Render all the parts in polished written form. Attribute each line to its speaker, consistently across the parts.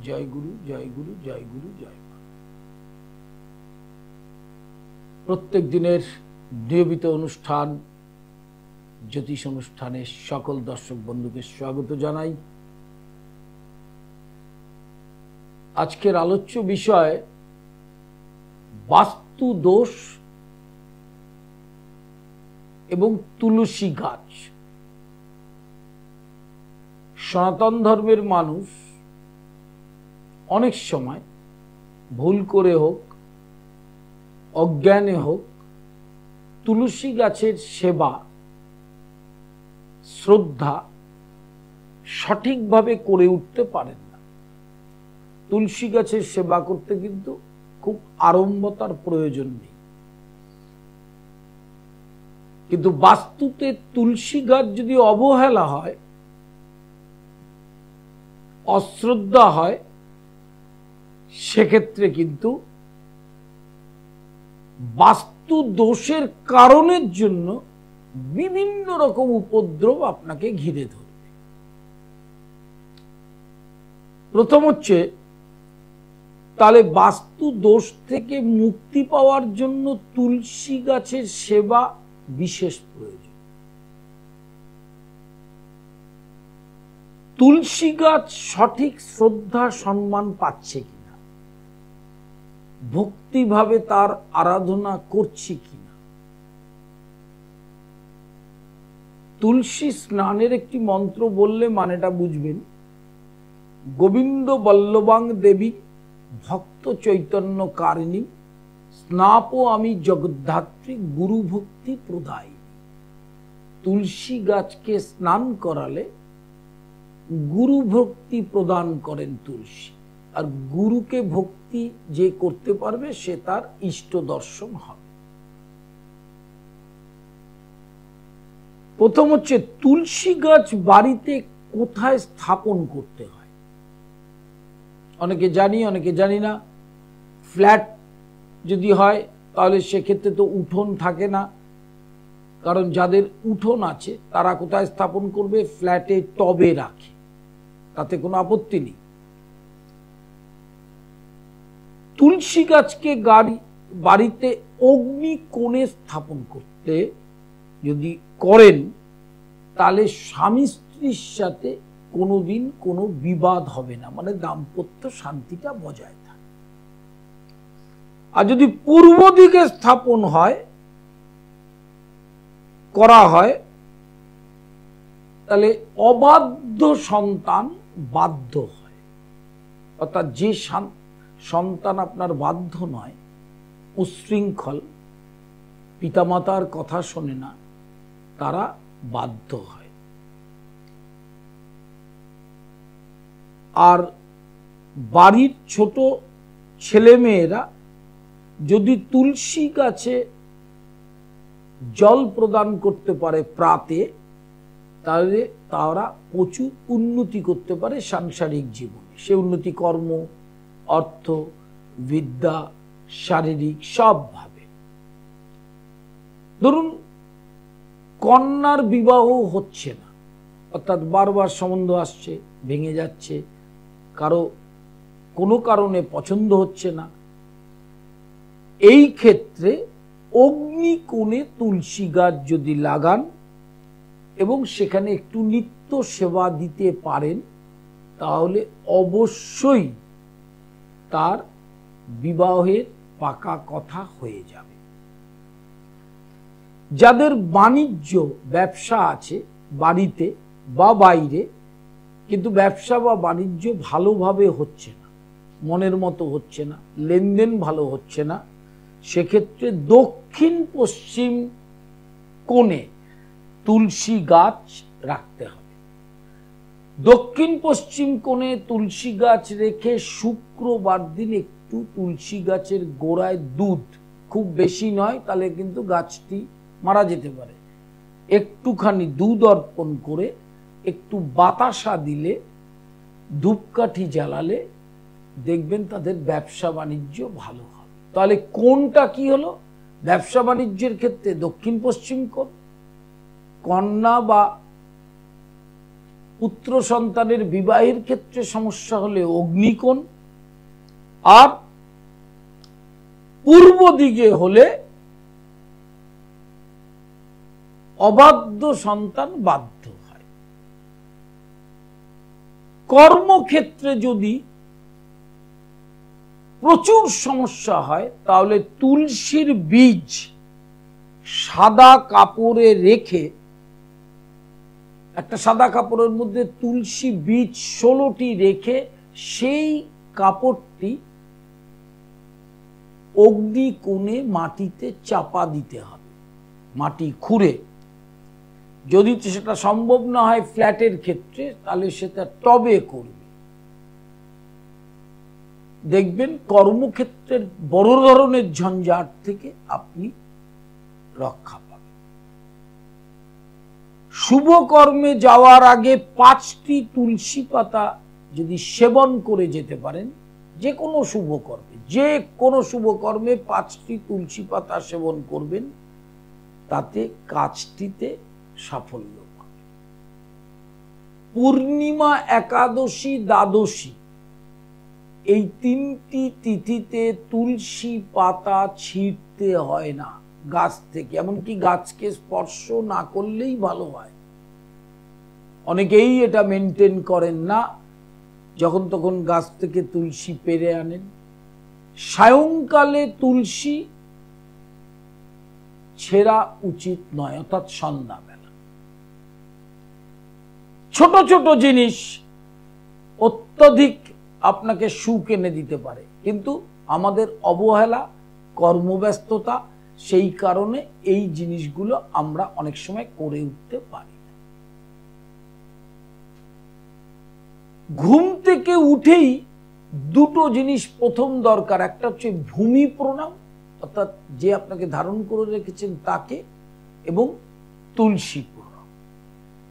Speaker 1: জয় গুরু, জয় গুরু, জয় গুরু, জয় মা। প্রত্যেক দিনের নিয়মিত অনুষ্ঠান জ্যোতিষ অনুষ্ঠানে সকল দর্শক বন্ধুকে স্বাগত জানাই। আজকের আলোচ্য বিষয় বাস্তু দোষ এবং তুলসী গাছ। সনাতন ধর্মের মানুষ অনেক সময় ভুল করে হোক অজ্ঞানে হোক তুলসী গাছের সেবা শ্রদ্ধা সঠিকভাবে করে উঠতে পারেন না। তুলসী গাছের সেবা করতে কিন্তু খুব আড়ম্বরতার প্রয়োজন নেই, কিন্তু বাস্তুতে তুলসী গাছ যদি অবহেলা হয়, অশ্রদ্ধা হয়, সেক্ষেত্রে কিন্তু বাস্তু দোষের কারণের জন্য বিভিন্ন রকম উপদ্রব আপনাকে ঘিরে ধরবে। প্রথম হচ্ছে, তাহলে বাস্তু দোষ থেকে মুক্তি পাওয়ার জন্য তুলসী গাছের সেবা বিশেষ প্রয়োজন। তুলসী গাছ সঠিক শ্রদ্ধা সম্মান পাচ্ছে কিনা, ভক্তিভাবে তার আরাধনা করছি কিনা। তুলসী স্নানের একটি মন্ত্র বললে মানেটা বুঝবেন। গোবিন্দ বল্লভাং দেবী ভক্ত চৈতন্য কারিণী স্নাপ আমি জগদ্ধাত্রী গুরু ভক্তি প্রদায়ী। তুলসী গাছকে স্নান করালে গুরু ভক্তি প্রদান করেন তুলসী, আর গুরুকে ভক্তি যে করতে পারবে সে তার ইষ্ট দর্শন হবে। প্রথম হচ্ছে, তুলসী গাছ বাড়িতে কোথায় স্থাপন করতে হয়। অনেকে জানি অনেকে জানি না। ফ্ল্যাট যদি হয় তাহলে সেক্ষেত্রে তো উঠোন থাকে না, কারণ যাদের উঠোন আছে তারা কোথায় স্থাপন করবে? ফ্ল্যাটে টবে রাখে, তাতে কোনো আপত্তি নেই। তুলসী গাছকে বাড়িতে অগ্নি কোণে স্থাপন করতে যদি করেন, তাহলে স্বামী স্ত্রীর সাথে কোনোদিন কোনো বিবাদ হবে না, মানে দাম্পত্য শান্তিটা বজায় থাকে। আর যদি পূর্ব দিকে স্থাপন করা হয়, তাহলে অবাধ্য সন্তান বাধ্য হয়। অর্থাৎ যে সন্তান আপনার বাধ্য নয়, উচ্ছৃঙ্খল, পিতামাতার কথা শোনে না, তারা বাধ্য হয়। আর বাড়ির ছোট ছেলেমেয়েরা যদি তুলসী গাছে জল প্রদান করতে পারে প্রাতে, তাহলে তারা প্রচুর উন্নতি করতে পারে সাংসারিক জীবনে। সে উন্নতি কর্ম, অর্থ, বিদ্যা, শারীরিক সবভাবে। ধরুন কন্যার বিবাহ হচ্ছে না, অর্থাৎ বারবার সম্বন্ধ আসছে, ভেঙে যাচ্ছে, কারো কোনো কারণে পছন্দ হচ্ছে না, এই ক্ষেত্রে অগ্নিকোণে তুলসী গাছ যদি লাগান এবং সেখানে একটু নিত্য সেবা দিতে পারেন, তাহলে অবশ্যই তার বিবাহের পাকা কথা হয়ে যাবে। যাদের বাণিজ্য ব্যবসা আছে বাড়িতে বা বাইরে, কিন্তু ব্যবসা বা বাণিজ্য ভালোভাবে হচ্ছে না, মনের মতো হচ্ছে না, লেনদেন ভালো হচ্ছে না, সেক্ষেত্রে দক্ষিণ পশ্চিম কোণে তুলসী গাছ রাখতে হবে। দক্ষিণ পশ্চিম কোণে তুলসী গাছ রেখে শুক্রবার দিন একটু তুলসী গাছের গোড়ায় দুধ, খুব বেশি নয়, তাহলে কিন্তু গাছটি মারা যেতে পারে, একটুখানি দুধ অর্পণ করে একটু বাতাসা দিলে, ধূপকাঠি জ্বালালে দেখবেন তাদের ব্যবসা বাণিজ্য ভালো হবে। তাহলে কোনটা কি হলো? ব্যবসা বাণিজ্যের ক্ষেত্রে দক্ষিণ পশ্চিম কোণ, কন্যা বা পুত্র সন্তানের বিবাহের ক্ষেত্রে সমস্যা হলে অগ্নিকোণ, আর পূর্ব দিকে হলে অবাধ্য সন্তান বাধ্য হয়। কর্মক্ষেত্রে যদি প্রচুর সমস্যা হয় তাহলে তুলসীর বীজ সাদা কাপড়ে রেখে, একটা সাদা কাপড়ের মধ্যে তুলসী বীজ 16টি রেখে সেই কাপড়টি অগ্নিকোণে মাটিতে চাপা দিতে হবে, মাটি খুঁড়ে। যদি সেটা সম্ভব না হয় ফ্ল্যাটের ক্ষেত্রে, তাহলে সেটা টবে করবে। দেখবেন কর্মক্ষেত্রের বড় ধরনের ঝঞ্ঝাট থেকে আপনি রক্ষা পাবেন। শুভ কর্মে যাওয়ার আগে 5টি তুলসী পাতা যদি সেবন করে যেতে পারেন, যে কোনো শুভ কর্মে 5টি তুলসী পাতা সেবন করবেন, তাতে কাজটিতে সাফল্য পাবে। পূর্ণিমা, একাদশী, দ্বাদশী এই 3টি তিথিতে তুলসী পাতা ছিঁড়তে হয় না গাছ থেকে, এমনকি গাছকে স্পর্শ না করলেই ভালো হয়। অনেকেই এটা মেনটেন করেন না, যখন তখন গাছ থেকে তুলসী পেরে আনেন। সায়ংকালে তুলসী ছেঁড়া উচিত নয়, অর্থাৎ সন্ধ্যাবেলা। ছোট ছোট জিনিস অত্যধিক আপনাকে সুখ এনে দিতে পারে, কিন্তু আমাদের অবহেলা, কর্মব্যস্ততা, সেই কারণে এই জিনিসগুলো আমরা অনেক সময় করে উঠতে পারি না। ঘুম থেকে উঠেই 2টো জিনিস প্রথম দরকার, একটা হচ্ছে ভূমি প্রণাম, অর্থাৎ যে আপনাকে ধারণ করে রেখেছেন তাকে, এবং তুলসী প্রণাম।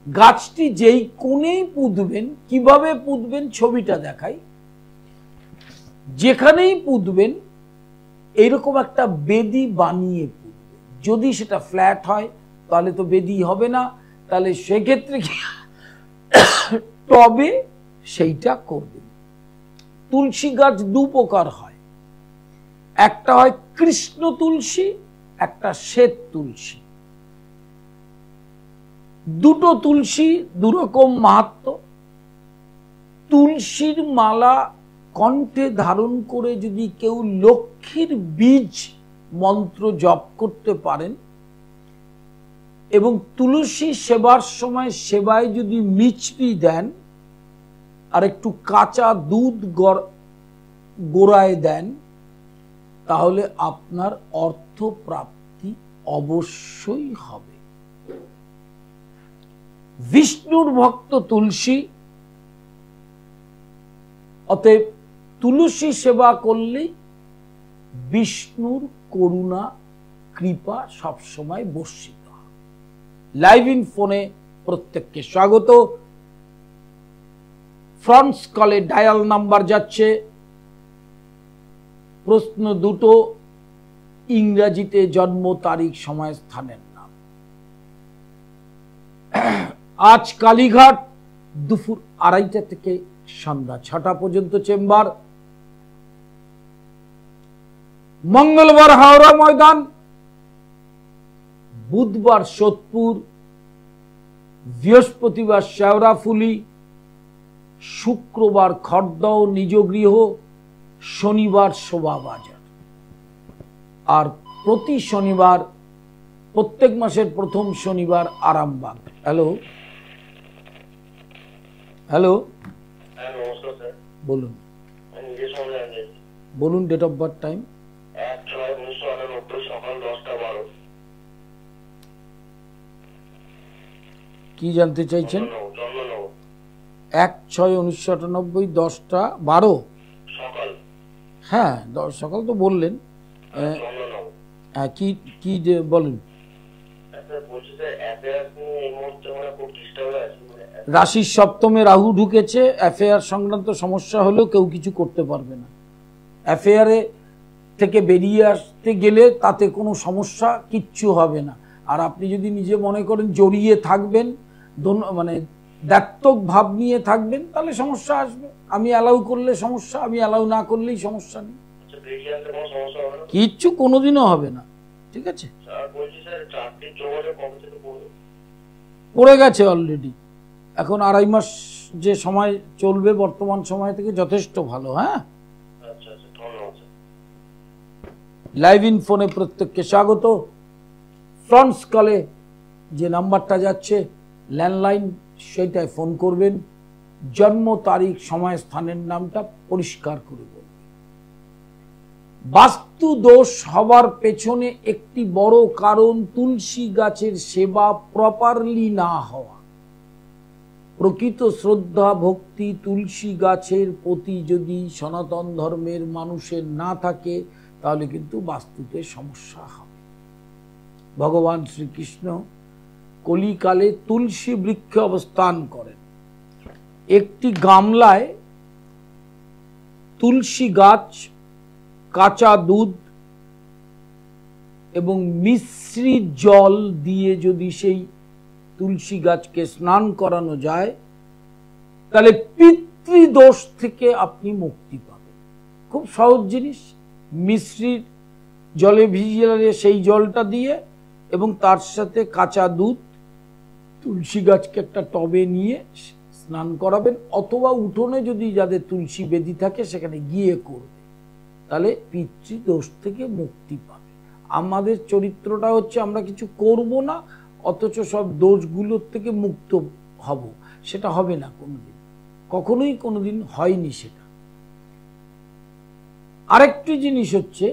Speaker 1: গাছটি যেই কোণেই পুঁতবেন, কিভাবে পুঁতবেন ছবিটা দেখাই। যেখানেই পুঁতবেন এইরকম একটা বেদি বানিয়ে পুঁতবেন। যদি সেটা ফ্ল্যাট হয় তাহলে তো বেদি হবে না, তাহলে সেক্ষেত্রে টবে সেইটা করবেন। তুলসী গাছ 2 প্রকার হয়, একটা হয় কৃষ্ণ তুলসী, একটা শ্বেত তুলসী। 2টো তুলসী 2 রকম মাহাত্ম্য। তুলসীর মালা কণ্ঠে ধারণ করে যদি কেউ লক্ষ্মীর বীজ মন্ত্র জপ করতে পারেন, এবং তুলসী সেবার সময় সেবায় যদি মিছরি দেন আর একটু কাঁচা দুধ গোড়ায় দেন, তাহলে আপনার অর্থ প্রাপ্তি অবশ্যই হবে। বিষ্ণুর ভক্ত তুলসী, অতএব তুলসী সেবা করলেই বিষ্ণুর করুণা, কৃপা সবসময় বর্ষিত হয়। লাইভ ইন ফোনে প্রত্যেককে স্বাগত। ফ্রান্স কলে ডায়াল নাম্বার যাচ্ছে। প্রশ্ন 2টো, ইংরেজিতে জন্ম তারিখ, সময়, স্থানের নাম। আজ কালীঘাট দুপুর 2:30 থেকে সন্ধ্যা 6টা পর্যন্ত চেম্বার। মঙ্গলবার হাওড়া ময়দান, বুধবার সোদপুর, বৃহস্পতিবার শেওড়াফুলি, শুক্রবার খড়দহ নিজ গৃহ, শনিবার শোভাবাজার। আর প্রতি শনিবার, প্রত্যেক মাসের প্রথম শনিবার আরামবাগ। হ্যালো হ্যালো বলুন, বলুন ডেট অফ বার্থ, টাইম।
Speaker 2: 1/6/1998 সকাল 10:12।
Speaker 1: কি জানতে চাইছেন? 1/6/1998 10:12 সকাল। হ্যাঁ, সকাল তো বললেন। কি কি বলুন? রাশির সপ্তমে রাহু ঢুকেছে, অ্যাফেয়ার সংক্রান্ত সমস্যা হলেও কেউ কিছু করতে পারবে না। অ্যাফেয়ারে থেকে বেরিয়ে আসতে গেলে তাতে কোনো সমস্যা কিচ্ছু হবে না। আর আপনি যদি নিজে মনে করেন জড়িয়ে থাকবেন, মানে দায়িত্বক ভাব নিয়ে থাকবেন, তাহলে সমস্যা আসবে। আমি অ্যালাউ করলে সমস্যা, আমি অ্যালাউ না করলেই সমস্যা নেই।
Speaker 2: আচ্ছা, বেরিয়ে আসলে কোনো সমস্যা হবে না?
Speaker 1: কিচ্ছু কোনোদিনও হবে না, ঠিক আছে।
Speaker 2: স্যার বলছি, স্যার চাকরির যোগাযোগ কবে থেকে পড়বে?
Speaker 1: পড়ে গেছে অলরেডি, এখন 2.5 মাস যে সময় চলবে বর্তমান সময় থেকে যথেষ্ট ভালো। হ্যাঁ,
Speaker 2: আচ্ছা আচ্ছা, ধন্যবাদ স্যার।
Speaker 1: লাইভ ইন ফোনে প্রত্যেককে স্বাগত। ফ্রন্টস কলে যে নাম্বারটা যাচ্ছে ল্যান্ডলাইন, সেটায় ফোন করবেন, জন্ম তারিখ সময় স্থানের নামটা পরিষ্কার করে বলবেন। বাস্তু দোষ হবার পেছনে একটি বড় কারণ তুলসী গাছের সেবা প্রপারলি না হওয়া। প্রকৃত শ্রদ্ধা ভক্তি তুলসী গাছের প্রতি যদি সনাতন ধর্মের মানুষের না থাকে, তাহলে কিন্তু বাস্তুতে সমস্যা হবে। ভগবান শ্রীকৃষ্ণ কলিকালে তুলসী বৃক্ষে অবস্থান করেন। একটি গামলায় তুলসী গাছ, কাঁচা দুধ এবং মিশ্রিত জল দিয়ে যদি সেই তুলসী গাছকে স্নান করানো যায়, তাহলে পিতৃদোষ থেকে আপনি মুক্তি পাবেন। খুব সহজ জিনিস। মিশ্রিত জলে ভিজিয়ে সেই জলটা দিয়ে এবং তার সাথে কাঁচা দুধ, তুলসী গাছকে একটা টবে নিয়ে স্নান করাবেন, অথবা উঠোনে যদি যাদের তুলসী বেদি থাকে সেখানে গিয়ে করবে, তাহলে পিতৃদোষ থেকে মুক্তি পাবে। আমাদের চরিত্রটা হচ্ছে আমরা কিছু করব না, অথচ সব দোষগুলোর থেকে মুক্ত হব। সেটা হবে না কোনোদিন, কখনোই কোনোদিন হয়নি সেটা। আরেকটি জিনিস হচ্ছে,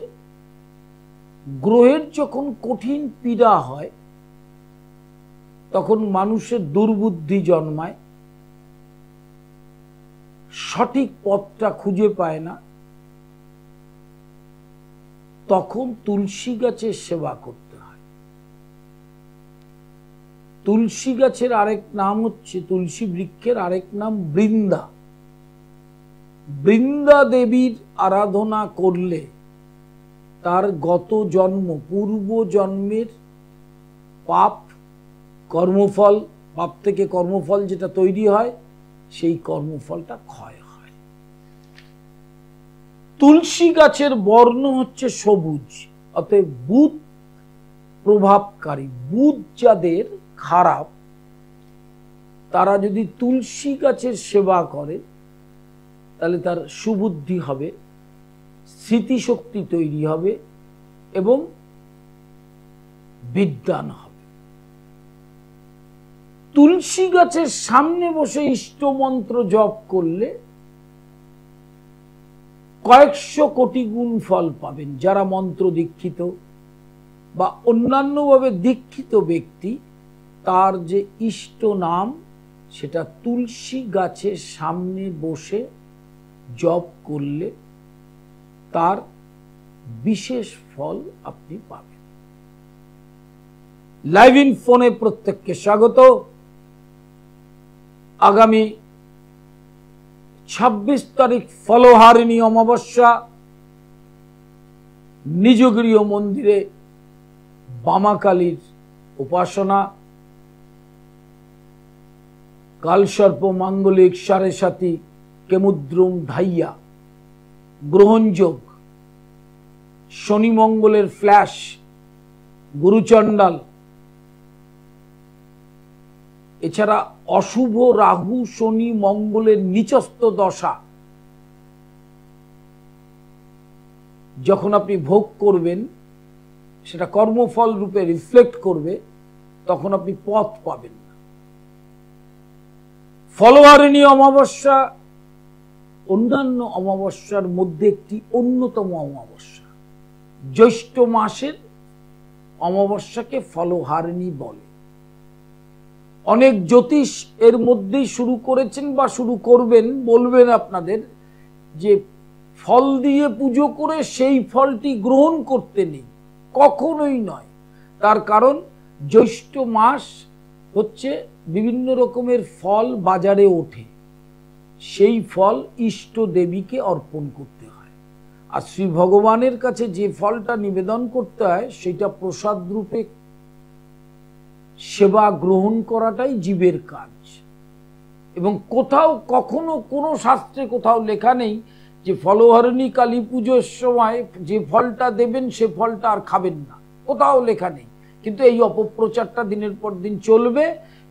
Speaker 1: গ্রহের যখন কঠিন পীড়া হয় তখন মানুষের দুর্বুদ্ধি জন্মায়, সঠিক পথটা খুঁজে পায় না, তখন তুলসী গাছের সেবা করতে হয়। তুলসী গাছের আরেক নাম হচ্ছে, তুলসী বৃক্ষের আরেক নাম বৃন্দা। বৃন্দা দেবীর আরাধনা করলে তার গত জন্ম, পূর্ব জন্মের পাপ, কর্মফল, পাপ থেকে কর্মফল যেটা তৈরি হয়, সেই কর্মফলটা ক্ষয় হয়। তুলসী গাছের বর্ণ হচ্ছে সবুজ, অতএব বুধ প্রভাবকারী। বুধ যাদের খারাপ, তারা যদি তুলসী গাছের সেবা করে, তাহলে তার সুবুদ্ধি হবে, স্মৃতিশক্তি তৈরি হবে এবং বিদ্বান হবে। তুলসী গাছের সামনে বসে ইষ্টমন্ত্র জপ করলে কয়েকশো কোটি গুণ ফল পাবেন। যারা মন্ত্র দীক্ষিত বা অন্যান্যভাবে দীক্ষিত ব্যক্তি, তার যে ইষ্ট নাম, সেটা তুলসী গাছের সামনে বসে জপ করলে তার বিশেষ ফল আপনি পাবেন। লাইভ ইন ফোনে প্রত্যেককে স্বাগত। আগামী 26 তারিখ ফলহারিণী অমাবস্যা, নিজগৃহ মন্দিরে বামাকালীর উপাসনা, কালসর্প মাঙ্গলিক 7.5 কেমুদ্রুম ধাইয়া, গ্রহণযোগ, শনি মঙ্গলের ফ্ল্যাশ, গুরুচণ্ডাল, এছাড়া অশুভ রাহু শনি মঙ্গলের নিচস্থ দশা যখন আপনি ভোগ করবেন, সেটা কর্মফল রূপে রিফ্লেক্ট করবে, তখন আপনি পথ পাবেন না। ফলহারিণী অমাবস্যা অন্যান্য অমাবস্যার মধ্যে একটি অন্যতম অমাবস্যা। জ্যৈষ্ঠ মাসের অমাবস্যাকে ফলহারিণী বলে। অনেক জ্যোতিষ এর মধ্যেই শুরু করেছেন বা শুরু করবেন, বলবেন আপনাদের যে ফল দিয়ে পুজো করে সেই ফলটি গ্রহণ করতে নেই, কখনোই নয়। তার কারণ জ্যৈষ্ঠ মাস হচ্ছে বিভিন্ন রকমের ফল বাজারে ওঠে, সেই ফল ইষ্ট দেবীকে অর্পণ করতে হয়। আর শ্রী ভগবানের কাছে যে ফলটা নিবেদন করতে হয়, সেটা প্রসাদ রূপে সেবা গ্রহণ করাটাই জীবের কাজ। এবং কোথাও কখনো কোনো শাস্ত্রে কোথাও লেখা নেই যে ফলহারিণী কালী পুজোর সময় যে ফলটা দেবেন সে ফলটা আর খাবেন না, কোথাও লেখা নেই। কিন্তু এই অপপ্রচারটা দিনের পর দিন চলবে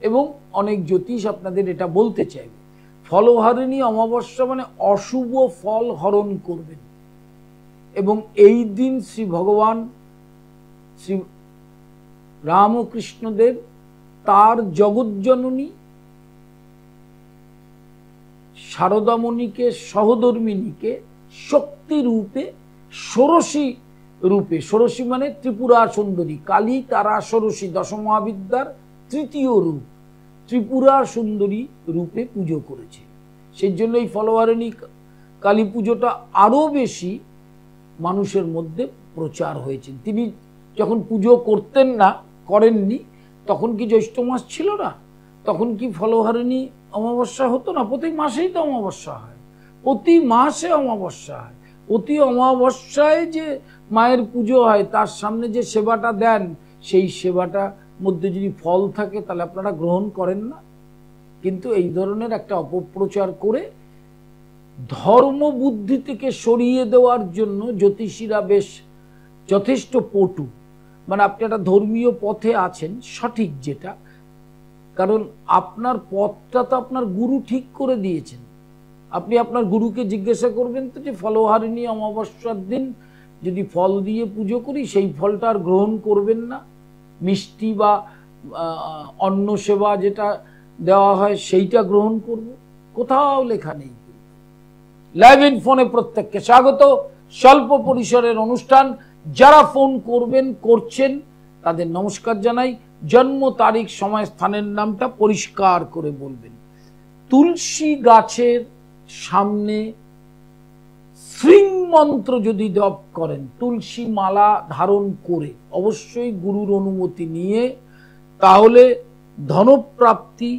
Speaker 1: এবং অনেক জ্যোতিষ আপনাদের এটা বলতে চাইবে। ফলহারিণী অমাবস্যা মানে অশুভ ফল হরণ করবেন, এবং এই দিন শ্রী ভগবান শ্রী রামকৃষ্ণদেব তার জগজ্জননী শারদামণিকে সহধর্মিণীকে শক্তি রূপে ষোড়শী রূপে, ষোড়শী মানে ত্রিপুরা সুন্দরী, কালী তারা ষোড়শী দশমহাবিদ্যার তৃতীয় রূপ, ত্রিপুরা সুন্দরী রূপে পুজো করেছে। সেই জন্য এই ফলহারিণী কালী পুজোটা আরো বেশি মানুষের মধ্যে প্রচার হয়েছে। তিনি যখন পুজো করতেন না, করেননি, তখন কি জ্যৈষ্ঠ মাস ছিল না? তখন কি ফলহারিণী অমাবস্যা হতো না? প্রতি মাসেই তো অমাবস্যা হয়, প্রতি মাসে অমাবস্যা হয়। প্রতি অমাবস্যায় যে মায়ের পুজো হয়, তার সামনে যে সেবাটা দেন, সেই সেবাটা মধ্যে যদি ফল থাকে তাহলে আপনারা গ্রহণ করেন না। কিন্তু এই ধরনের একটা অপপ্রচার করে ধর্ম বুদ্ধি থেকে সরিয়ে দেওয়ার জন্য জ্যোতিষীরা বেশ যথেষ্ট পটু। মানে আপনি একটা ধর্মীয় পথে আছেন, সঠিক যেটা, কারণ আপনার পথটা তো আপনার গুরু ঠিক করে দিয়েছেন। আপনি আপনার গুরুকে জিজ্ঞাসা করবেন তো যে ফলহারিণী অমাবস্যার দিন যদি ফল দিয়ে পুজো করি, সেই ফলটা আর গ্রহণ করবেন না, মিষ্টি বা অন্ন সেবা যেটা দেওয়া হয় সেইটা গ্রহণ করব। কোথাও লেখা নেই। লাইভ ইন ফোনে প্রত্যেককে স্বাগত। স্বল্প পরিসরের অনুষ্ঠান, যারা ফোন করবেন করছেন তাদের নমস্কার জানাই। জন্ম তারিখ সময় স্থানের নামটা পরিষ্কার করে বলবেন। তুলসী গাছের সামনে শ্রীং মন্ত্র যদি জপ করেন, তুলসী মালা ধারণ করে, অবশ্যই গুরুর অনুমতি নিয়ে, তাহলে ধনপ্রাপ্তি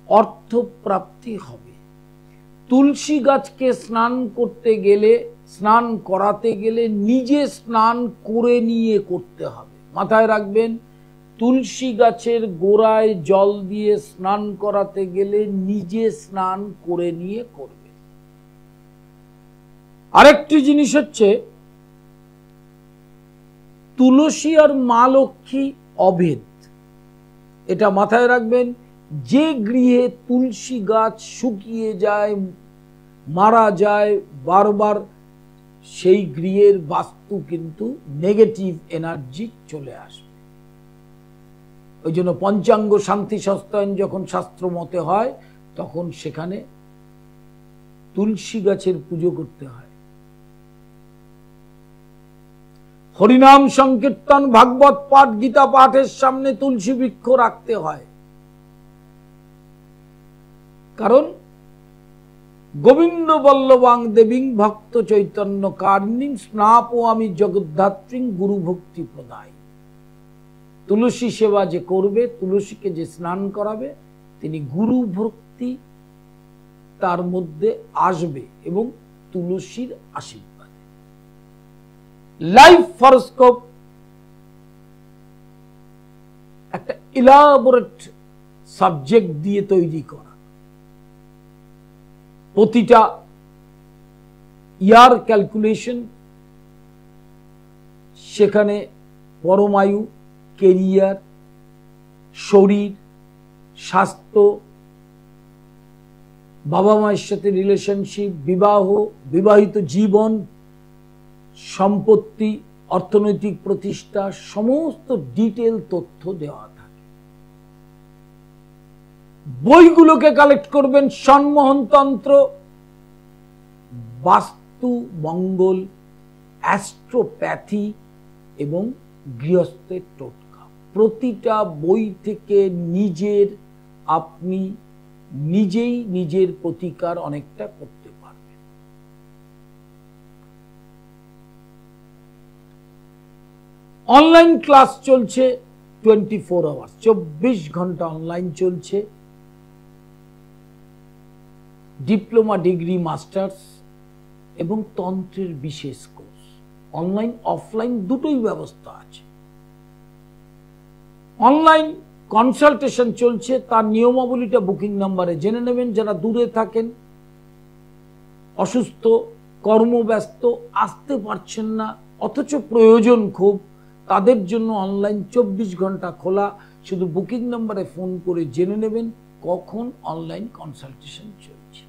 Speaker 1: অর্থপ্রাপ্তি হবে। তুলসী গাছকে স্নান করতে গেলে, স্নান করাতে গেলে নিজে স্নান করে নিয়ে করতে হবে। মাথায় রাখবেন, তুলসী গাছের গোড়ায় জল দিয়ে স্নান করাতে গেলে নিজে স্নান করে নিয়ে করবে। আরেকটি জিনিস হচ্ছে, তুলসী আর মা লক্ষ্মী অভেদ, এটা মাথায় রাখবেন। যে গৃহে তুলসী গাছ শুকিয়ে যায়, মারা যায় বারবার, সেই গৃহের বাস্তু কিন্তু নেগেটিভ এনার্জি চলে আসবে। ওই জন্য পঞ্চাঙ্গ শান্তি সস্তায়ন যখন শাস্ত্র মতে হয়, তখন সেখানে তুলসী গাছের পুজো করতে হয়। হরিনাম সংকীর্তন, ভাগবত পাঠ, গীতা পাঠের সামনে তুলসী বৃক্ষ রাখতে হয়। কারণ গোবিন্দ বল্লভাং দেবীং ভক্ত চৈতন্য কারিণীং স্নাপয়ামি জগদ্ধাত্রীং গুরু ভক্তি প্রদায়। তুলসী সেবা যে করবে, তুলসীকে যে স্নান করাবে, তিনি গুরু ভক্তি তার মধ্যে আসবে এবং তুলসীর আশীর্বাদে। লাইফ হরোস্কোপ একটা ইলাবোরেট সাবজেক্ট দিয়ে তৈরি করা। প্রতিটা ইয়ার ক্যালকুলেশন, সেখানে পরমায়ু, কেরিয়ার, শরীর, স্বাস্থ্য, বাবা মায়ের সাথে রিলেশনশিপ, বিবাহ, বিবাহিত জীবন, সম্পত্তি, অর্থনৈতিক প্রতিষ্ঠা, সমস্ত ডিটেল তথ্য দেওয়া থাকে। বইগুলোকে কালেক্ট করবেন। সন্মোহনতন্ত্র, বাস্তু মঙ্গল, অ্যাস্ট্রোপ্যাথি এবং গৃহস্থের টোটকা। প্রতিটা বই থেকে আপনি নিজেই নিজের প্রতিকার অনেকটা করতে পারবেন। অনলাইন ক্লাস চলছে 24 আওয়ার্স, 24 ঘন্টা অনলাইন চলছে। ডিপ্লোমা, ডিগ্রি, মাস্টার্স এবং তন্ত্রের বিশেষ কোর্স, অনলাইন অফলাইন দুটোই ব্যবস্থা আছে। অনলাইন কনসালটেশন চলছে, তার নিয়মাবলীটা বুকিং নাম্বারে জেনে নেবেন। যারা দূরে থাকেন, অসুস্থ, কর্মব্যস্ত, আসতে পারছেন না, অথচ প্রয়োজন খুব, তাদের জন্য অনলাইন 24 ঘন্টা খোলা। শুধু বুকিং নাম্বারে ফোন করে জেনে নেবেন কখন অনলাইন কনসালটেশন চলছে।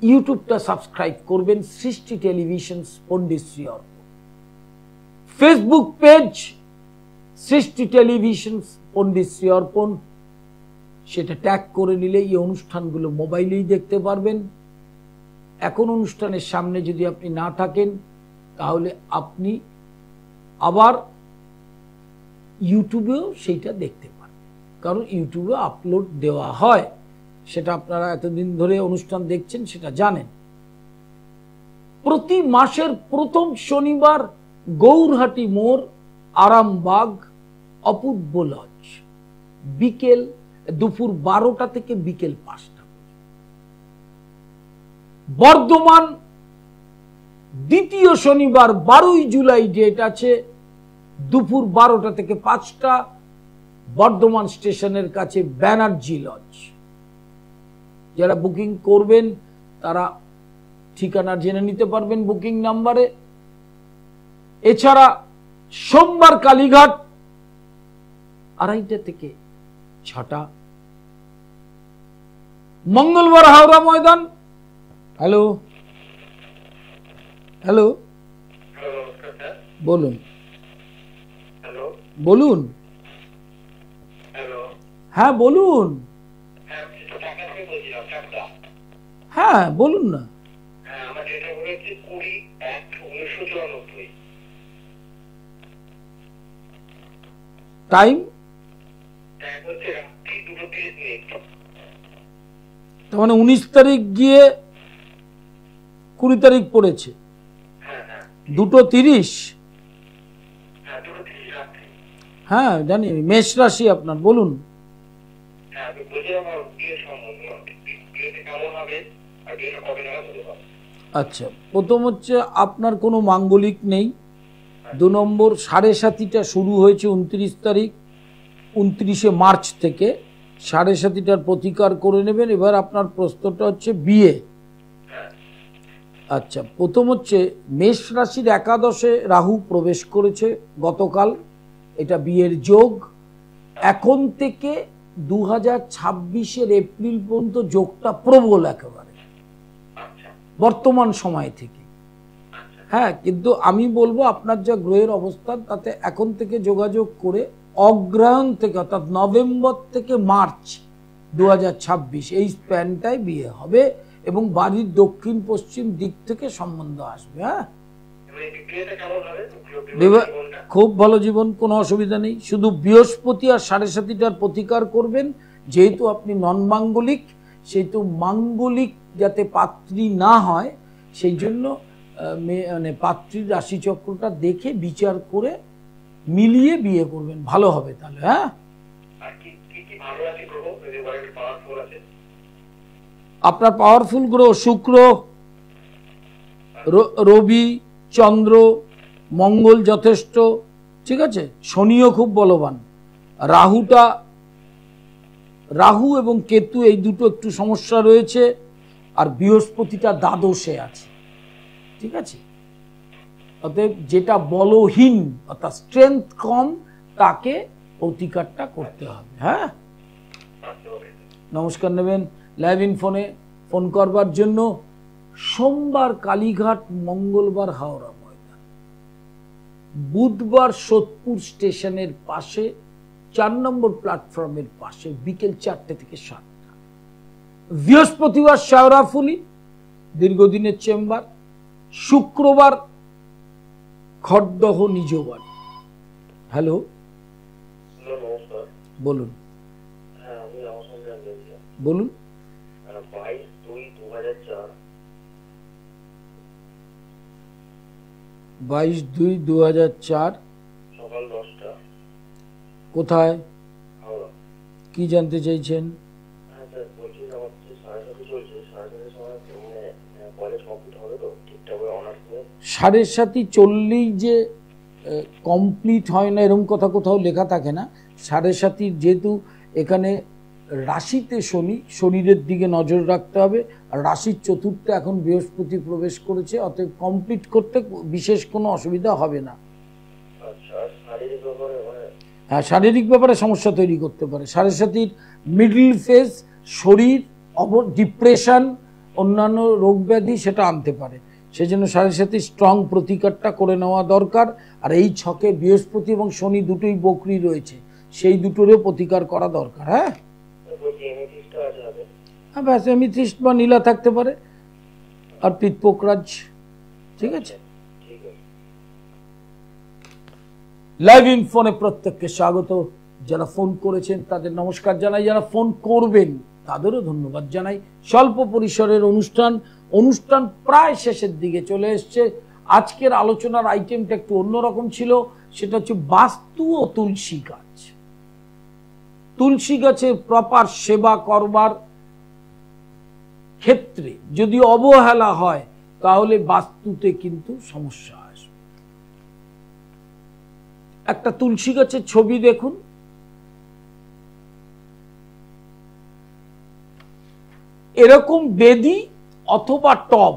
Speaker 1: ইউটিউবটা সাবস্ক্রাইব করবেন, সৃষ্টি টেলিভিশন পণ্ডিত শ্রী অর্পণ। ফেসবুক পেজ সৃষ্টি টেলিভিশন পণ্ডিত শ্রী অর্পণ, সেটা ট্যাগ করে নিলে এই অনুষ্ঠানগুলো মোবাইলেই দেখতে পারবেন। এখন অনুষ্ঠানের সামনে যদি আপনি না থাকেন, তাহলে আপনি আবার ইউটিউবেও সেইটা দেখতে পারেন, কারণ ইউটিউবে আপলোড দেওয়া হয়। সেটা আপনারা এতদিন ধরে অনুষ্ঠান দেখছেন, সেটা জানেন। প্রতি মাসের প্রথম শনিবার গৌরহাটি মোড়, আরামবাগ, অপূর্ব লজ, দুপুর 12টা থেকে বিকেল 5টা। বর্ধমান দ্বিতীয় শনিবার 12ই জুলাই ডেট আছে, দুপুর 12টা থেকে 5টা, বর্ধমান স্টেশনের কাছে ব্যানার্জি লজ। যারা বুকিং করবেন তারা ঠিকানা জেনে নিতে পারবেন বুকিং নাম্বারে। এছাড়া সোমবার কালীঘাট 2:30 থেকে 6টা, মঙ্গলবার হাওড়া ময়দান। হ্যালো হ্যালো বলুন, বলুন, হ্যাঁ বলুন, হ্যাঁ বলুন না। টাইম তার মানে 19 তারিখ গিয়ে 20 তারিখ পড়েছে, 2:30। হ্যাঁ জানি, মেষ রাশি আপনার, বলুন। আচ্ছা, প্রথম হচ্ছে আপনার কোনো মাঙ্গলিক নেই। 2 নম্বর, 7:30টা শুরু হয়েছে 29 তারিখ, 29শে মার্চ থেকে 7:30টার প্রতিকার করে নেবেন। এবার আপনার প্রশ্নটা হচ্ছে বিয়ে। আচ্ছা, প্রথম হচ্ছে মেষ রাশির একাদশে রাহু প্রবেশ করেছে গতকাল, এটা বিয়ের যোগ। এখন থেকে 2026-এর এপ্রিল পর্যন্ত যোগটা প্রবল একেবারে, বর্তমান সময় থেকে। হ্যাঁ, কিন্তু আমি বলবো আপনার যা গ্রহের অবস্থান, তাতে এখন থেকে যোগাযোগ করে অগ্রহায়ণ থেকে, অর্থাৎ নভেম্বর থেকে মার্চ 2026 এই স্প্যানটায় বিয়ে হবে এবং বাড়ির দক্ষিণ পশ্চিম দিক থেকে সম্বন্ধ আসবে। হ্যাঁ, খুব ভালো জীবন, কোনো অসুবিধা নেই। শুধু বৃহস্পতি আর 7:30টার প্রতিকার করবেন। যেহেতু আপনি নন মাঙ্গলিক, সেহেতু মাঙ্গলিক যাতে পাত্রী না হয়, সেই জন্য মানে পাত্রীর রাশিচক্রটা দেখে বিচার করে মিলিয়ে বিয়ে করবেন, ভালো হবে তাহলে। হ্যাঁ, আপনার পাওয়ারফুল গ্রহ শুক্র, রবি, চন্দ্র, মঙ্গল যথেষ্ট, ঠিক আছে। শনিও খুব বলবান। রাহু এবং কেতু এই দুটো একটু সমস্যা রয়েছে, আর বৃহস্পতিটা দ্বাদশে আছে, ঠিক আছে। অতএব যেটা বলহীন, অর্থাৎ স্ট্রেংথ কম, তাকে প্রতিকারটা করতে হবে। হ্যাঁ, নমস্কার নেবেন লাইভ ইন ফোনে ফোন করবার জন্য। সোমবার কালীঘাট, মঙ্গলবার হাওড়া ময়দান, বুধবার সোদপুর স্টেশনের পাশে 4 নম্বর প্ল্যাটফর্মের পাশে বিকেল 4টে থেকে 7টা। বৃহস্পতিবার শেওড়াফুলি, দীর্ঘদিনের চেম্বার। শুক্রবার খড়দহ নিজ বাড়ি। হ্যালো, বলুন, বলুন। 22/2/2004
Speaker 2: সকাল 10টা।
Speaker 1: কোথায়, কি জানতে চাইছেন? সাড়ে সাতই চললেই যে কমপ্লিট হয় না এরকম কথা কোথাও লেখা থাকে না। 7.5 যেহেতু এখানে রাশিতে শনি, শরীরের দিকে নজর রাখতে হবে, আর রাশির চতুর্থে এখন বৃহস্পতি প্রবেশ করেছে, অতএব কমপ্লিট করতে বিশেষ কোনো অসুবিধা হবে না। হ্যাঁ, শারীরিক ব্যাপারে সমস্যা তৈরি করতে পারে। 7.5 মিডল ফেজ, শরীর ডিপ্রেশন, অন্যান্য রোগ ব্যাধি সেটা আনতে পারে। সেই জন্য 7.5 স্ট্রং প্রতিকারটা করে নেওয়া দরকার। আর এই ছকে বৃহস্পতি এবং শনি দুটোই বকরি রয়েছে, সেই দুটোরও প্রতিকার করা দরকার। হ্যাঁ হ্যাঁ, ব্যাস এমিথিস্ট বা নীলা থাকতে পারে, আর পিতপোকরাজ। ঠিক আছে, লাইভ ইন ফোনে প্রত্যেককে স্বাগত। যারা ফোন করেছেন তাদের নমস্কার জানাই, যারা ফোন করবেন তাদেরও ধন্যবাদ জানাই। স্বল্প পরিসরের অনুষ্ঠান প্রায় শেষের দিকে চলে এসছে। আজকের আলোচনার আইটেমটা একটু অন্যরকম ছিল, সেটা হচ্ছে বাস্তু ও তুলসী গাছ। তুলসী গাছের প্রপার সেবা করবার ক্ষেত্রে যদি অবহেলা হয় তাহলে বাস্তুতে কিন্তু সমস্যা আসবে। একটা তুলসী গাছের ছবি দেখুন, এরকম বেদি অথবা টব,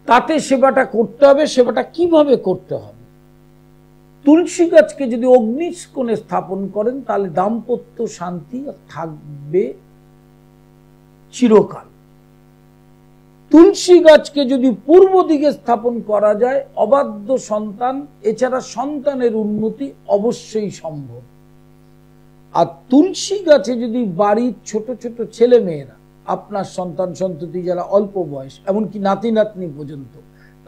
Speaker 1: তাতে সেবাটা করতে হবে। সেবাটা কিভাবে করতে হবে? তুলসী গাছকে যদি অগ্নিকোণে স্থাপন করেন তাহলে দাম্পত্য শান্তি থাকবে চিরকাল। তুলসী গাছকে যদি পূর্ব দিকে স্থাপন করা যায়, অবাধ্য সন্তান এছাড়া সন্তানের উন্নতি অবশ্যই সম্ভব। আর তুলসী গাছে যদি বাড়ির ছোট ছোট ছেলে মেয়েরা, আপনার সন্তান সন্ততি যারা অল্প বয়স, এমনকি নাতি নাতনি পর্যন্ত,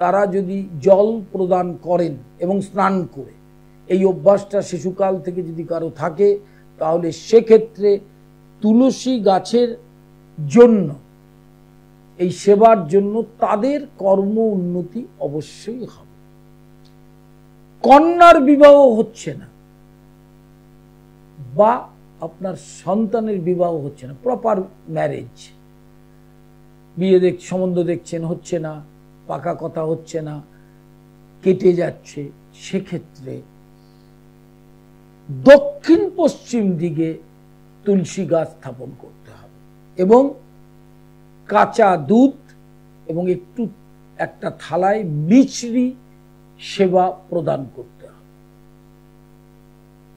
Speaker 1: তারা যদি জল প্রদান করেন এবং স্নান করে, এই অভ্যাসটা শিশুকাল থেকে যদি কারো থাকে, তাহলে সেক্ষেত্রে তুলসী গাছের জন্য, এই সেবার জন্য তাদের কর্ম উন্নতি অবশ্যই হবে। কন্যার বিবাহ হচ্ছে না বা আপনার সন্তানের বিবাহ হচ্ছে না, প্রপার ম্যারেজ, বিয়ে সম্বন্ধ দেখছেন, হচ্ছে না, পাকা কথা হচ্ছে না, কেটে যাচ্ছে, সেক্ষেত্রে দক্ষিণ পশ্চিম দিকে তুলসী গাছ স্থাপন করতে হবে এবং কাঁচা দুধ এবং একটা থালায় মিছরি সেবা প্রদান করতে হবে।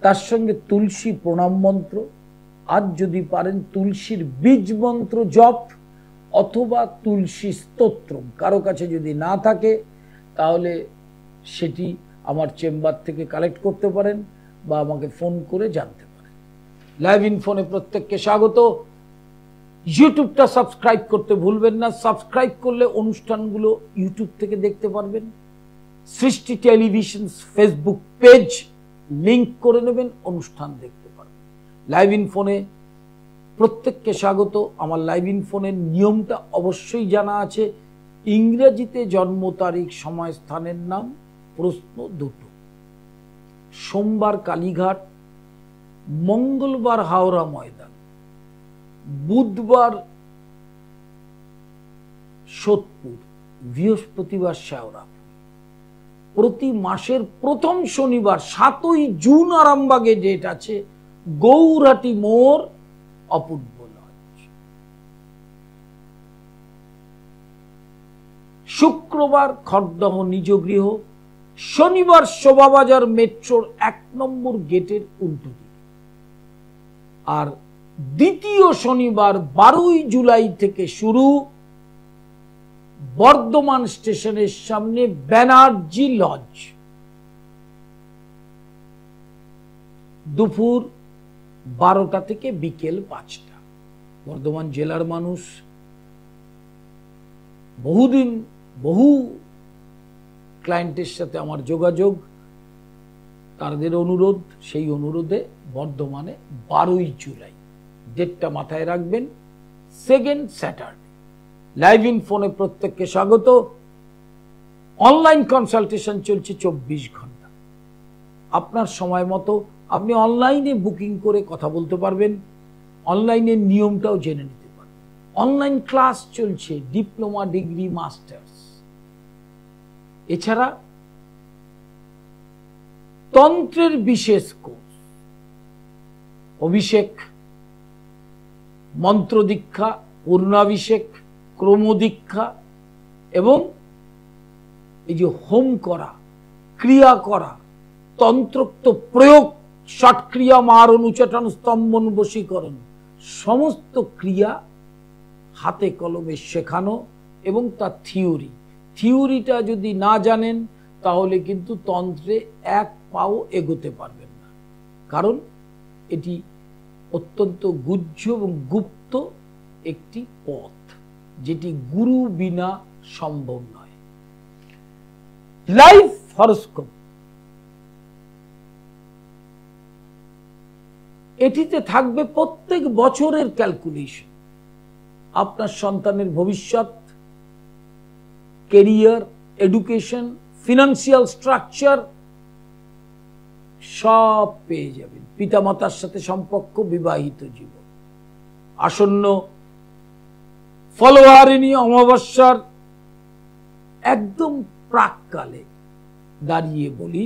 Speaker 1: তার সঙ্গে তুলসী প্রণাম মন্ত্র, আর যদি পারেন তুলসীর বীজ মন্ত্র জপ অথবা তুলসী স্তোত্রম, কারো কাছে যদি না থাকে তাহলে সেটি আমার চেম্বার থেকে কালেক্ট করতে পারেন বা আমাকে ফোন করে জানতে পারেন। লাইভ ইন ফোনে প্রত্যেককে স্বাগত। ইউটিউবটা সাবস্ক্রাইব করতে ভুলবেন না। সাবস্ক্রাইব করলে অনুষ্ঠানগুলো ইউটিউব থেকে দেখতে পারবেন। সৃষ্টি টেলিভিশন ফেসবুক পেজ লিংক করে নেবেন, অনুষ্ঠান দেখতে পারবেন। লাইভ ইন ফোনে প্রত্যেককে স্বাগত। আমার লাইভ ইন ফোনের নিয়মটা অবশ্যই জানা আছে। ইংরেজিতে জন্ম তারিখ, সময়, স্থানের নাম, প্রশ্ন দুটো। সোমবার কালীঘাট, মঙ্গলবার হাওড়া ময়দান, বুধবার সোদপুর, বৃহস্পতিবার শেওড়াফুলি। প্রতি মাসের প্রথম শনিবার 7ই জুন আরামবাগে ডেট আছে, গৌরহাটি মোড়, অপূর্ব লজ। শুক্রবার খড়দহ নিজ গৃহ, শনিবার শোভাবাজার মেট্রোর 1 নম্বর গেটের উল্টো দিকে। আর দ্বিতীয় শনিবার 12ই জুলাই থেকে শুরু, বর্ধমান স্টেশনের সামনে ব্যানার্জি লজ, দুপুর 12টা থেকে বিকেল 5টা। বর্ধমান জেলার মানুষ, বহুদিন বহু ক্লায়েন্টের সাথে আমার যোগাযোগ, তাদের অনুরোধ, সেই অনুরোধে বর্ধমানে 12ই জুলাই ডেটটা মাথায় রাখবেন, সেকেন্ড স্যাটারডে। লাইভ ইন ফোনে প্রত্যেককে স্বাগত। অনলাইন কনসালটেশন চলছে 24 ঘন্টা। আপনার সময় মতো আপনি অনলাইনে বুকিং করে কথা বলতে পারবেন, অনলাইনের নিয়মটাও জেনে নিতে পারবেন। অনলাইন ক্লাস চলছে, ডিপ্লোমা, ডিগ্রি, মাস্টার্স। এছাড়া তন্ত্রের বিশেষ কোর্স, অভিষেক, মন্ত্র দীক্ষা, পূর্ণাভিষেক, ক্রমদীক্ষা এবং এই যে হোম করা, ক্রিয়া করা, তন্ত্রোক্ত প্রয়োগ, ষটক্রিয়া, মারণ, উচ্চাটন, স্তম্ভন, বশীকরণ, সমস্ত ক্রিয়া হাতে কলমে শেখানো এবং তার থিওরিটা যদি না জানেন তাহলে কিন্তু তন্ত্রে এক পাও এগোতে পারবেন না, কারণ এটি অত্যন্ত গুহ্য এবং গুপ্ত একটি পথ, যেটি গুরু বিনা সম্ভব নয়। লাইফ হরোস্কোপ, এটিতে থাকবে প্রত্যেক বছরের ক্যালকুলেশন, আপনার সন্তানের ভবিষ্যৎ, কেরিয়ার, এডুকেশন, ফিনান্সিয়াল স্ট্রাকচার সব পেয়ে যাবেন। পিতামাতার সাথে সম্পর্ক, বিবাহিত জীবন, আসন্ন ফলোয়ারিণী অমাবস্যার একদম প্রাককালে দাঁড়িয়ে বলি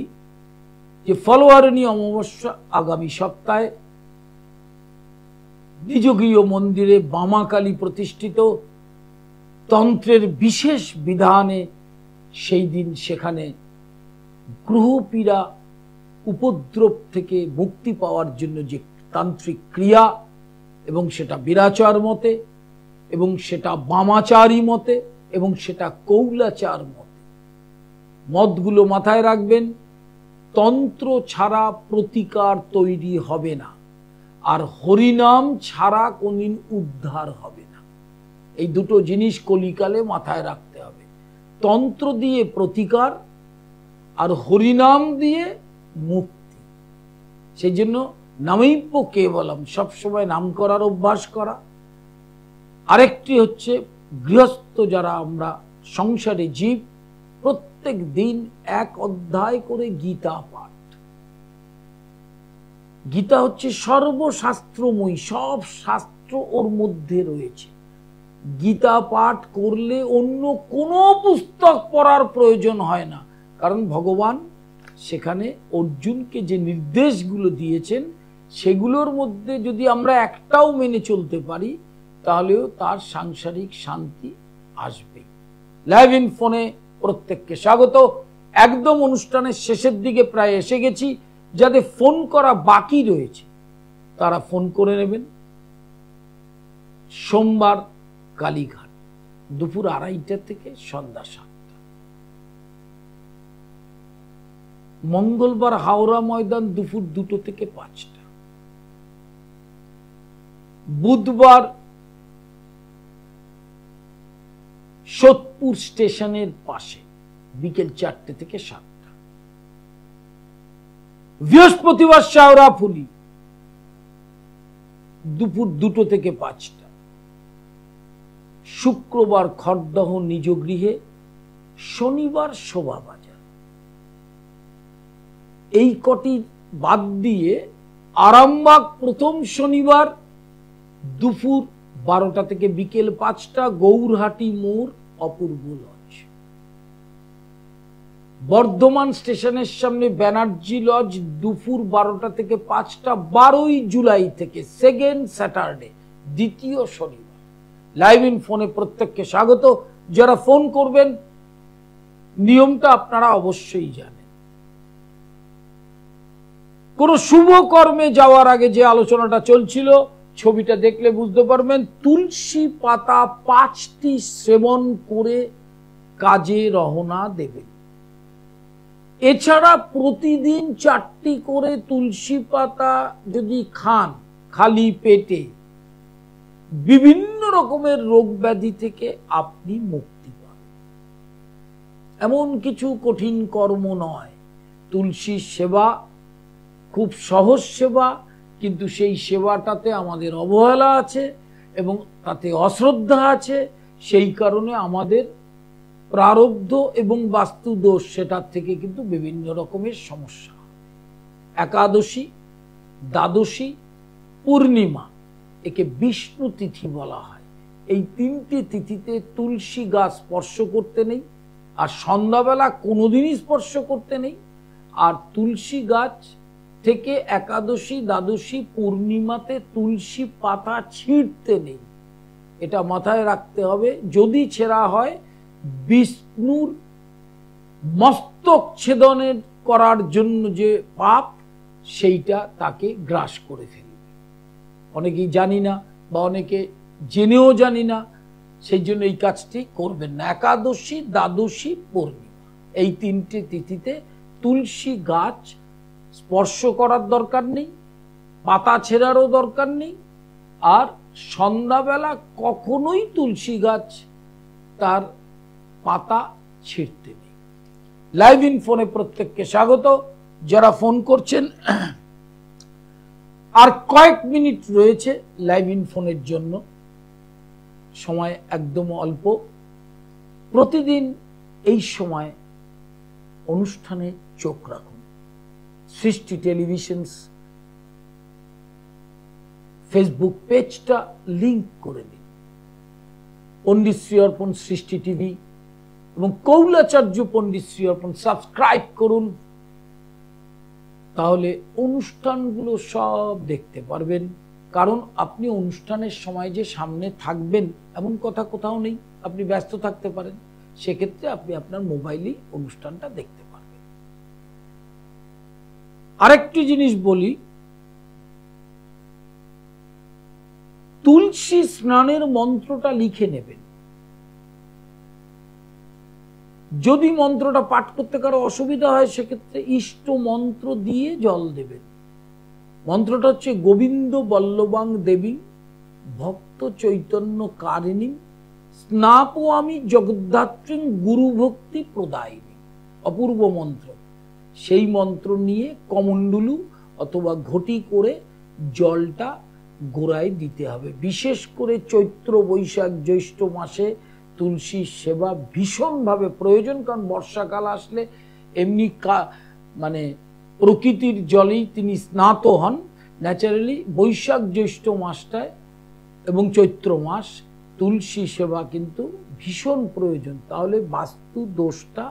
Speaker 1: যে ফলোয়ারিণী অমাবস্যা আগামী সপ্তাহে নিজগৃহ মন্দিরে বামাকালী প্রতিষ্ঠিত, তন্ত্রের বিশেষ বিধানে সেই দিন সেখানে গ্রহপীড়া উপদ্রব থেকে মুক্তি পাওয়ার জন্য যে তান্ত্রিক ক্রিয়া, এবং সেটা বিরাচার মতে, এবং সেটা বামাচারী মতে, এবং সেটা কৌলাচার মতে, মতগুলো মাথায় রাখবেন। তন্ত্র ছাড়া প্রতিকার তৈরি হবে না, আর হরিনাম ছাড়া কোনদিন উদ্ধার হবে না। এই দুটো জিনিস কলিকালে মাথায় রাখতে হবে। তন্ত্র দিয়ে প্রতিকার আর হরিনাম দিয়ে মুক্তি। সেই জন্য নামৈব কেবলম, সবসময় নাম করার অভ্যাস করা। আরেকটি হচ্ছে গৃহস্থ যারা আমরা, সংসারে জীব, প্রত্যেক দিন এক অধ্যায় করে গীতা পাঠ। গীতা হচ্ছে সর্বশাস্ত্রময়ী, সব শাস্ত্র ওর মধ্যে রয়েছে। গীতা পাঠ করলে অন্য কোনো পুস্তক পড়ার প্রয়োজন হয় না, কারণ ভগবান সেখানে অর্জুনকে যে নির্দেশগুলো দিয়েছেন সেগুলোর মধ্যে যদি আমরা একটাও মেনে চলতে পারি তাহলেও তার সাংসারিক শান্তি আসবে। লাইভ ইন ফোনে প্রত্যেককে স্বাগত। একদম অনুষ্ঠানের শেষের দিকে প্রায় এসে গেছি। যাদের ফোন করা বাকি রয়েছে তারা ফোন করে নেবেন। সোমবার কালীঘাট দুপুর 2:30 থেকে সন্ধ্যা 7টা, মঙ্গলবার হাওড়া ময়দান দুপুর 2টো থেকে 5টা, বুধবার সোদপুর স্টেশনের পাশে বিকেল 4টে থেকে 7টা, বৃহস্পতিবার শাওরাফুলি দুপুর 2টো থেকে 5টা, শুক্রবার খড়দহ নিজ গৃহে, শনিবার শোভাবাজার। এই কটি বাদ দিয়ে আরামবাগ প্রথম শনিবার দুপুর 12টা থেকে বিকেল 5টা, গৌরহাটি মোড় অপূর্ব লজ। বর্ধমান স্টেশনের সামনে ব্যানার্জি লজ দুপুর 12টা থেকে 5টা, 12ই জুলাই থেকে, সেকেন্ড স্যাটারডে, দ্বিতীয় শনিবার। লাইভ ইন ফোনে প্রত্যেককে স্বাগত। যারা ফোন করবেন নিয়মটা আপনারা অবশ্যই জানেন। কোন শুভ কর্মে যাওয়ার আগে যে আলোচনাটা চলছিল ছবিটা দেখলে বুঝতে পারবেন। তুলসী পাতা 5টি সেবন করে কাজে রওনা দেবেন। এছাড়া প্রতিদিন 4টি করে তুলসী পাতা যদি খান খালি পেটে, বিভিন্ন রকমের রোগ ব্যাধি থেকে আপনি মুক্তি পাবেন। এমন কিছু কঠিন কর্ম নয়। তুলসীর সেবা খুব সহজ সেবা, কিন্তু সেই সেবাটাতে আমাদের অবহেলা আছে এবং তাতে অশ্রদ্ধা আছে। সেই কারণে আমাদের প্রারব্ধ এবং বাস্তু দোষ, সেটার থেকে কিন্তু বিভিন্ন রকমের সমস্যা। একাদশী, দ্বাদশী, পূর্ণিমা, একে বিষ্ণু তিথি বলা হয়। এই 3টি তিথিতে তুলসী গাছ স্পর্শ করতে নেই, আর সন্ধ্যাবেলা কোনোদিনই স্পর্শ করতে নেই। আর তুলসী গাছ থেকে একাদশী দ্বাদশী পূর্ণিমাতে তুলসী পাতা ছিঁড়তে নেই, এটা মাথায় রাখতে হবে। যদি ছেঁড়া হয় বিষ্ণুর মস্তক ছেদনের করার জন্য যে পাপ, সেইটা তাকে গ্রাস করে ফেলবে। অনেকেই জানি না বা অনেকে জেনেও জানি না, সেই জন্য এই কাজটি করবেন না। একাদশী দ্বাদশী পূর্ণিমা এই তিনটে তিথিতে তুলসী গাছ স্পর্শ করার দরকার নেই, পাতা ছেঁড়ারও দরকার নেই, আর সন্ধ্যাবেলা কখনোই তুলসী গাছ তার পাতা ছিঁড়তে নেই। লাইভ ইন ফোনে প্রত্যেককে স্বাগত। যারা ফোন করছেন, আর কয়েক মিনিট রয়েছে লাইভ ইন ফোনের জন্য, সময় একদম অল্প। প্রতিদিন এই সময় অনুষ্ঠানে চোখ রাখুন। সৃষ্টি টেলিভিশনস ফেসবুক পেজটা লিংক করে দিন, পণ্ডিত শ্রী অর্পণ সৃষ্টি টিভি এবং কৌলাচার্য পণ্ডিত শ্রী অর্পণ সাবস্ক্রাইব করুন, তাহলে অনুষ্ঠানগুলো সব দেখতে পারবেন। কারণ আপনি অনুষ্ঠানের সময় যে সামনে থাকবেন এমন কথা কোথাও নেই, আপনি ব্যস্ত থাকতে পারেন, সেক্ষেত্রে আপনি আপনার মোবাইলেই অনুষ্ঠানটা দেখতে পারবেন। আরেকটি জিনিস বলি, তুলসী স্নানের মন্ত্রটা লিখে নেবেন। যদি মন্ত্রটা পাঠ করতে কারো অসুবিধা হয়, সেক্ষেত্রে ইষ্ট মন্ত্র দিয়ে জল দেবেন। মন্ত্রটা হচ্ছে গোবিন্দ বল্লবাং দেবী ভক্ত চৈতন্য কারিণী স্নাপ আমি জগদ্ধাত্রী গুরু ভক্তি প্রদায়িনী। অপূর্ব মন্ত্র। সেই মন্ত্র নিয়ে কমণ্ডলু অথবা ঘটি করে জলটা গোড়ায় দিতে হবে। বিশেষ করে চৈত্র বৈশাখ জ্যৈষ্ঠ মাসে তুলসীর সেবা ভীষণভাবে প্রয়োজন, কারণ বর্ষাকাল আসলে এমনি মানে প্রকৃতির জলেই তিনি স্নাত হন ন্যাচারালি। বৈশাখ জ্যৈষ্ঠ মাসটায় এবং চৈত্র মাস তুলসী সেবা কিন্তু ভীষণ প্রয়োজন। তাহলে বাস্তু দোষটা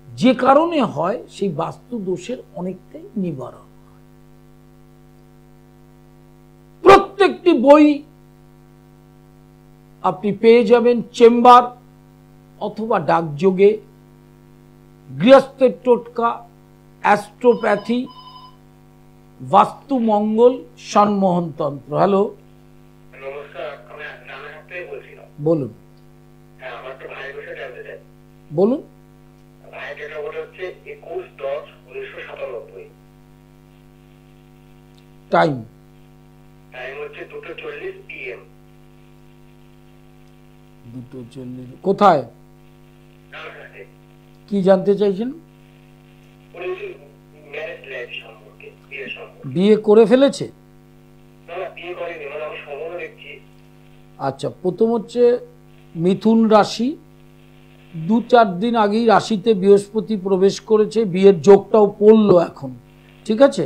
Speaker 1: যে কারণে হয়, সেই বাস্তু দোষের অনেকটাই নিবারণ হয়। প্রত্যেকটি বই আপনি পেয়ে যাবেন চেম্বার অথবা ডাকযোগে। গৃহস্থের টোটকা, অ্যাস্ট্রোপ্যাথি, বাস্তু মঙ্গল, সন্মোহন তন্ত্র। হ্যালো,
Speaker 2: নমস্কার, আমি রানাঘাট থেকে বলছিলাম।
Speaker 1: বলুন।
Speaker 2: হ্যাঁ, আমার তো ভাইয়ের বিষয়ে জানতে চাই।
Speaker 1: বলুন।
Speaker 2: ভাইয়ের ডেট অফ বার্থ হচ্ছে 21/10/1997।
Speaker 1: টাইম
Speaker 2: হচ্ছে 2:40 PM।
Speaker 1: 2:40। কোথায়?
Speaker 2: রানাঘাটে।
Speaker 1: কি জানতে চাইছেন?
Speaker 2: ম্যারেজ লাইফ সম্পর্কে, বিয়ে সম্পর্কে।
Speaker 1: বিয়ে করে ফেলেছে?
Speaker 2: না না, বিয়ে করেনি, মানে আমি সম্বন্ধ দেখছি।
Speaker 1: আচ্ছা, প্রথম হচ্ছে মিথুন রাশি। 2-4 দিন আগেই রাশিতে বৃহস্পতি প্রবেশ করেছে, বিয়ের যোগটাও পড়লো এখন, ঠিক আছে?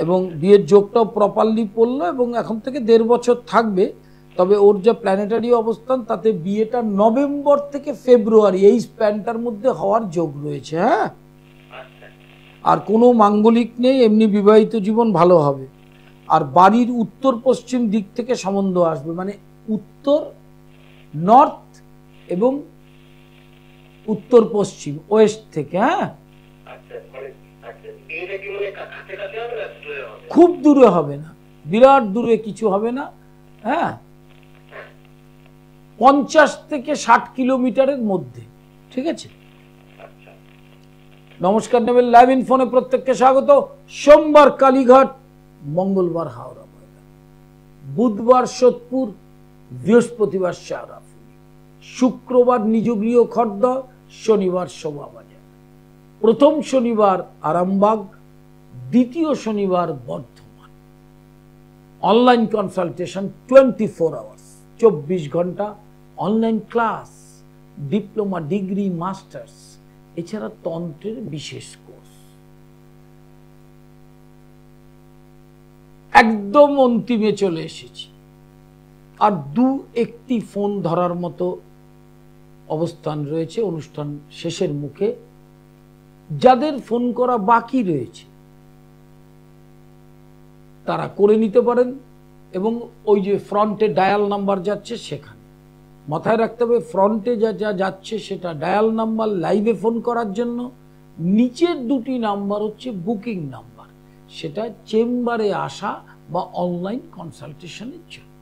Speaker 1: এবং বিয়ের যোগটাও প্রপারলি পড়লো এবং এখন থেকে 1.5 বছর থাকবে। তবে ওর যা প্ল্যানেটারি অবস্থান, তাতে বিয়েটা নভেম্বর থেকে ফেব্রুয়ারি এই স্প্যানটার মধ্যে হওয়ার যোগ রয়েছে। হ্যাঁ, আর কোনো মাঙ্গলিক নেই, এমনি বিবাহিত জীবন ভালো হবে। আর বাড়ির উত্তর পশ্চিম দিক থেকে সম্বন্ধ আসবে, মানে উত্তর নর্থ এবং উত্তর পশ্চিম ওয়েস্ট থেকে। হ্যাঁ, খুব দূরে হবে না, বিরাট দূরে কিছু হবে না। হ্যাঁ, 50 থেকে 60 কিলোমিটারের মধ্যে, ঠিক আছে? নমস্কার নেবেন। লাইভ ইন ফোনে প্রত্যেককে স্বাগত। সোমবার কালীঘাট, মঙ্গলবার হাওড়া ময়দান, বুধবার সোদপুর, বৃহস্পতিবার শাহরাফুলি, শুক্রবার নিজগৃহ খর্দা, শনিবার শোভাবাজার, প্রথম শনিবার আরামবাগ, দ্বিতীয় শনিবার বর্ধমান। অনলাইন কনসালটেশন 24 আওয়ার্স, 24 ঘন্টা online class, diploma, degree, masters, এছাড়া তন্ত্রের বিশেষ কোর্স। একদম অন্তিমে চলে এসেছি, আর 2-1টি ফোন ধরার মতো অবস্থান রয়েছে অনুষ্ঠান শেষের মুখে। যাদের ফোন করা বাকি রয়েছে তারা করে নিতে পারেন, এবং ওই যে ফ্রন্টে ডায়াল নাম্বার যাচ্ছে সেখানে মাথায় রাখতে হবে, ফ্রন্টে যা যা যাচ্ছে সেটা ডায়াল নাম্বার লাইভে ফোন করার জন্য, নিচের দুটি নাম্বার হচ্ছে বুকিং নাম্বার, সেটা চেম্বারে আসা বা অনলাইন কনসালটেশনের জন্য।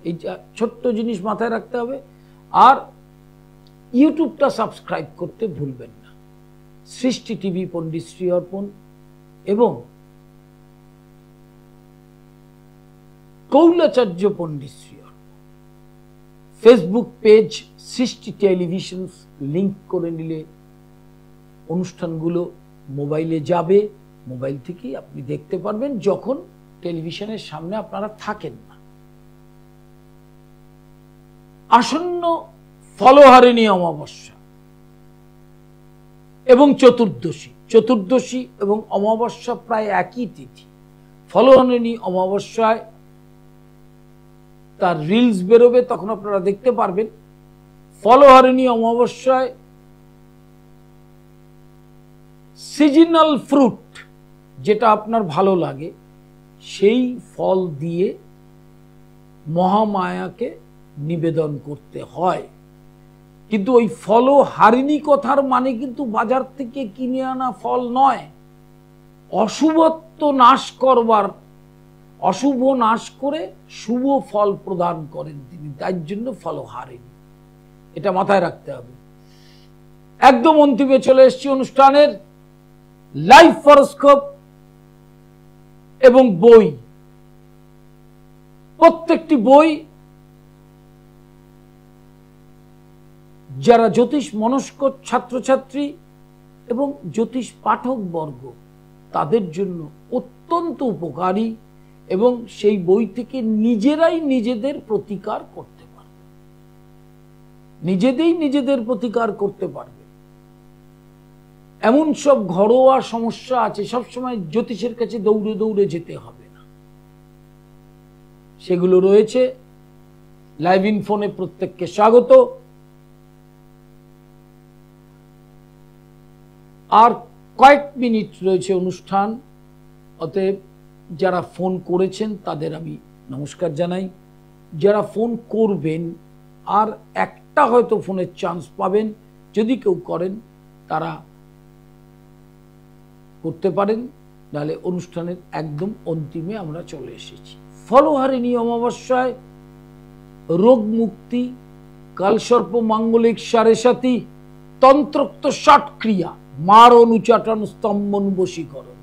Speaker 1: এই ছোট্ট জিনিস মাথায় রাখতে হবে। আর ইউটিউবটা সাবস্ক্রাইব করতে ভুলবেন না, সৃষ্টি টিভি পণ্ডিত শ্রী অর্পণ, এবং কৌলাচার্য পণ্ডিত শ্রী অর্পণ। ফেসবুক পেজ সৃষ্টি টেলিভিশন লিংক করে নিলে অনুষ্ঠানগুলো মোবাইলে যাবে, মোবাইল থেকেই আপনি দেখতে পারবেন যখন টেলিভিশনের সামনে আপনারা থাকেন না। আসন্ন ফলহারিণী অমাবস্যা এবং চতুর্দশী এবং অমাবস্যা প্রায় একই তিথি। ফলহারিণী অমাবস্যায় তার রিলস বেরোবে, তখন আপনারা দেখতে পারবেন। ফলহারিণী অমাবস্যায় সিজনাল ফ্রুট যেটা আপনার ভালো লাগে সেই ফল দিয়ে মহামায়াকে নিবেদন করতে হয়। কিন্তু ওই ফলহারিণী কথার মানে কিন্তু বাজার থেকে কিনে আনা ফল নয়, অশুভত্ব নাশ করবার, অশুভ নাশ করে শুভ ফল প্রদান করেন তিনি, তার জন্য ফলহারিণী, এটা মাথায় রাখতে হবে। একদম অন্তিমে চলে এসেছি অনুষ্ঠানের। লাইভ হরোস্কোপ এবং বই, প্রত্যেকটি বই যারা জ্যোতিষ মনস্ক ছাত্রছাত্রী এবং জ্যোতিষ পাঠক বর্গ তাদের জন্য অত্যন্ত উপকারী, এবং সেই বই থেকে নিজেরাই নিজেদের প্রতিকার করতে পারবে, নিজেদের প্রতিকার করতে পারবে। এমন সব ঘরোয়া সমস্যা আছে, সবসময় জ্যোতিষের কাছে দৌড়ে দৌড়ে যেতে হবে না, সেগুলো রয়েছে। লাইভ ইনফোনে প্রত্যেককে স্বাগত। আর কয়েক মিনিট রয়েছে অনুষ্ঠান, অতএব যারা ফোন করেছেন তাদের আমি নমস্কার জানাই। যারা ফোন করবেন আর একটা হয়তো ফোনের চান্স পাবেন, যদি কেউ করেন তারা করতে পারেন, নাহলে অনুষ্ঠানের একদম অন্তিমে আমরা চলে এসেছি। ফলহারিণী অমাবস্যায় রোগ মুক্তি, কালসর্প মাঙ্গলিক সারেসাতি, তন্ত্রোক্ত ৬০ ক্রিয়া, মারণ, উচাটন, স্তম্ভন, বশীকরণ,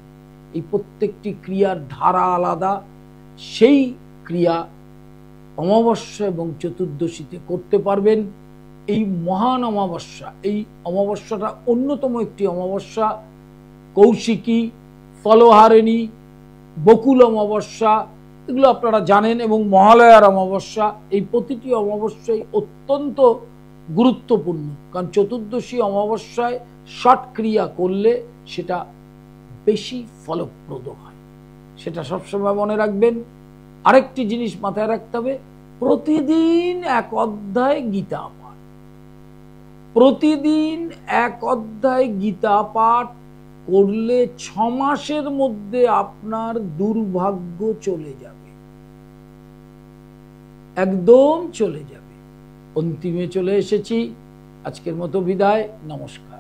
Speaker 1: এই প্রত্যেকটি ক্রিয়ার ধারা আলাদা। সেই ক্রিয়া অমাবস্যা এবং চতুর্দশীতে করতে পারবেন। এই মহান অমাবস্যা, এই অমাবস্যাটা অন্যতম একটি অমাবস্যা। কৌশিকী, ফলহারিণী, বকুল অমাবস্যা, এগুলো আপনারা জানেন, এবং মহালয়ার অমাবস্যা, এই প্রতিটি অমাবস্যাই অত্যন্ত গুরুত্বপূর্ণ, কারণ চতুর্দশী অমাবস্যায় ৬০ ক্রিয়া করলে সেটা বেশি ফলপ্রদ হয়, সেটা সবসময় মনে রাখবেন। আরেকটি জিনিস মাথায় রাখতে হবে, প্রতিদিন এক অধ্যায় গীতা পাঠ, প্রতিদিন এক অধ্যায় গীতা পাঠ করলে ৬ মাসের মধ্যে আপনার দুর্ভাগ্য চলে যাবে, একদম চলে যাবে। অন্তিমে চলে এসেছি, আজকের মতো বিদায়, নমস্কার।